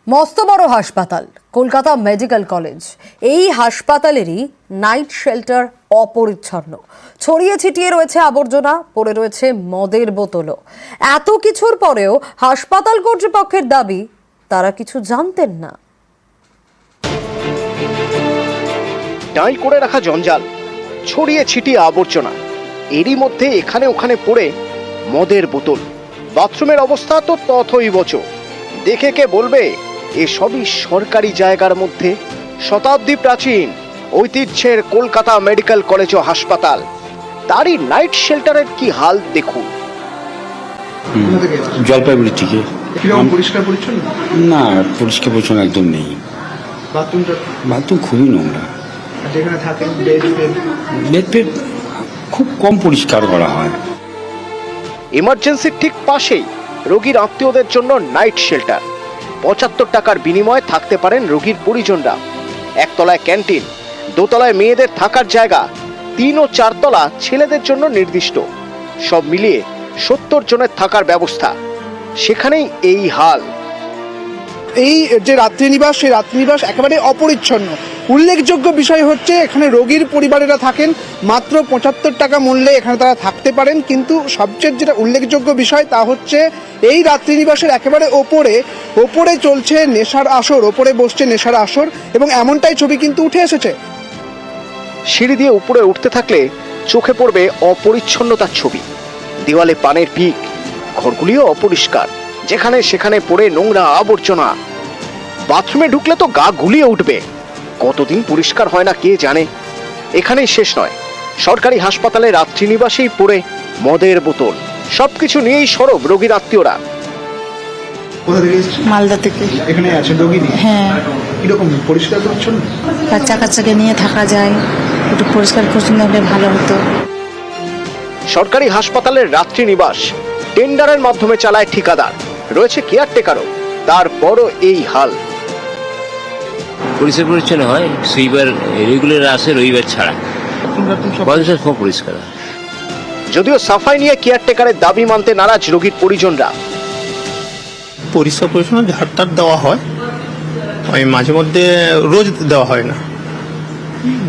মস্ত বড় হাসপাতাল কলকাতা মেডিকেল কলেজ। এই হাসপাতালেরই নাইট শেল্টার অপরিচ্ছন্ন, ছড়িয়ে ছিটিয়ে রয়েছে আবর্জনা, পড়ে রয়েছে মদের বোতলও। এত কিছুর পরেও হাসপাতাল কর্তৃপক্ষের দাবি তারা কিছু জানতেন না। ডাই করে রাখা জঞ্জাল, ছড়িয়ে ছিটিয়ে আবর্জনা, এরই মধ্যে এখানে ওখানে পড়ে মদের বোতল। বাথরুমের অবস্থা তো তথৈবচ। দেখে কে বলবে এসবই সরকারি জায়গার মধ্যে? শতাব্দী প্রাচীন ঐতিহ্যের কলকাতা মেডিকেল কলেজ ও হাসপাতাল, তারই নাইট শেল্টারের কি হাল দেখুন। জলপাইগুড়ি থেকে। পরিষ্কার পরিচ্ছন্ন না, পরিষ্কার পরিচ্ছন্ন একদম নেই। বাথরুম খুবই নোংরা। যেখানে থাকেন বেড খুব কম পরিষ্কার করা হয়। ইমার্জেন্সির ঠিক পাশেই রোগীর আত্মীয়দের জন্য নাইট শেল্টার। ৭৫ টাকার বিনিময়ে থাকতে পারেন রোগীর পরিজনরা। একতলায় ক্যান্টিন, দোতলায় মেয়েদের থাকার জায়গা, ৩ ও ৪ তলা ছেলেদের জন্য নির্দিষ্ট। সব মিলিয়ে ৭০ জনের থাকার ব্যবস্থা। সেখানেই এই হাল। এই যে রাত্রিনিবাস, সেই রাত্রিনিবাস একেবারে অপরিচ্ছন্ন। উল্লেখযোগ্য বিষয় হচ্ছে এখানে রোগীর পরিবারেরা থাকেন, মাত্র ৭৫ টাকা মূল্যে এখানে তারা থাকতে পারেন। কিন্তু সবচেয়ে যেটা উল্লেখযোগ্য বিষয় তা হচ্ছে এই রাত্রিনিবাসের একেবারে ওপরে চলছে নেশার আসর, ওপরে বসছে নেশার আসর, এবং এমনটাই ছবি কিন্তু উঠে এসেছে। সিঁড়ি দিয়ে উপরে উঠতে থাকলে চোখে পড়বে অপরিচ্ছন্নতার ছবি। দেওয়ালে পানের পিক, ঘরগুলিও অপরিষ্কার, যেখানে সেখানে পড়ে নোংরা আবর্জনা। বাথরুমে ঢুকলে তো গা গুলিয়ে উঠবে। কতদিন পরিষ্কার হয় না কে জানে। এখানেই শেষ নয়, সরকারি হাসপাতালে রাত্রিনিবাসেই পড়ে মদের বোতল। সবকিছু নিয়েই সরব রোগীর আত্মীয়রা। কোথা থেকে এসেছেন? মালদা থেকে। এখানে আছেন রোগী নিয়ে? হ্যাঁ। কিরকম পরিষ্কার পরিচ্ছন্ন? বাচ্চা কাচ্চাকে নিয়ে থাকা যায়, একটু পরিষ্কার পরিচ্ছন্ন হলে ভালো হতো। সরকারি হাসপাতালের রাত্রিনিবাস টেন্ডারের মাধ্যমে চালায় ঠিকাদার, রয়েছে কেয়ারটেকারও, তারপরও এই হাল। পরিষ্কার পরিচ্ছন্ন হয়, সুইবার রেগুলার আসে, রবিবার ছাড়া বাথরুম সব পরিষ্কার হয়। যদিও সাফাই নিয়ে কেয়ারটেকারের দাবি মানতে নারাজ রোগীর পরিজনরা। পরিষ্কার পরিচ্ছন্ন ঝাড়টার দেওয়া হয়, ওই মাঝে মধ্যে রোজ দেওয়া হয় না,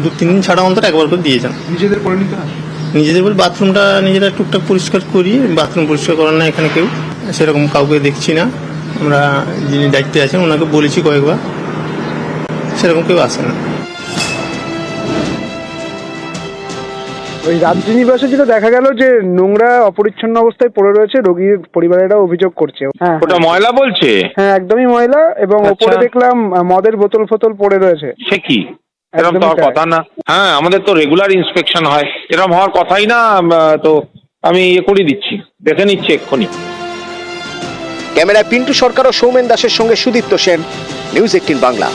2-3 দিন ছাড়া অন্তর একবার করে দিয়ে যান। নিজেদের করে নিতে হয়? নিজেদের বলে বাথরুমটা নিজেরা টুকটাক পরিষ্কার করি। বাথরুম পরিষ্কার করার না এখানে কেউ সেরকম কাউকে দেখছি না। আমরা যিনি দায়িত্বে আছেন ওনাকে বলেছি কয়েকবার, সেরকম কেউ আসে না। ওই রাত্রিনিবাসে যেটা দেখা গেল যে নোংরা অপরিচ্ছন্ন অবস্থায় পড়ে রয়েছে, রোগীর পরিবারেরা অভিযোগ করছে। হ্যাঁ, ওটা ময়লা বলছে? হ্যাঁ, একদমই ময়লা, এবং আচ্ছা। ওপরে দেখলাম মদের বোতল ফোতল পড়ে রয়েছে। সে কি, এরকম তো হওয়ার কথা না। হ্যাঁ, আমাদের তো রেগুলার ইন্সপেকশন হয়, এরকম হওয়ার কথাই না। তো আমি করে দিচ্ছি, দেখে নিচ্ছি এক্ষুনি। ক্যামেরায় পিন্টু সরকার ও সৌমেন দাসের সঙ্গে সুদীপ্ত সেন, নিউজ 18 বাংলা।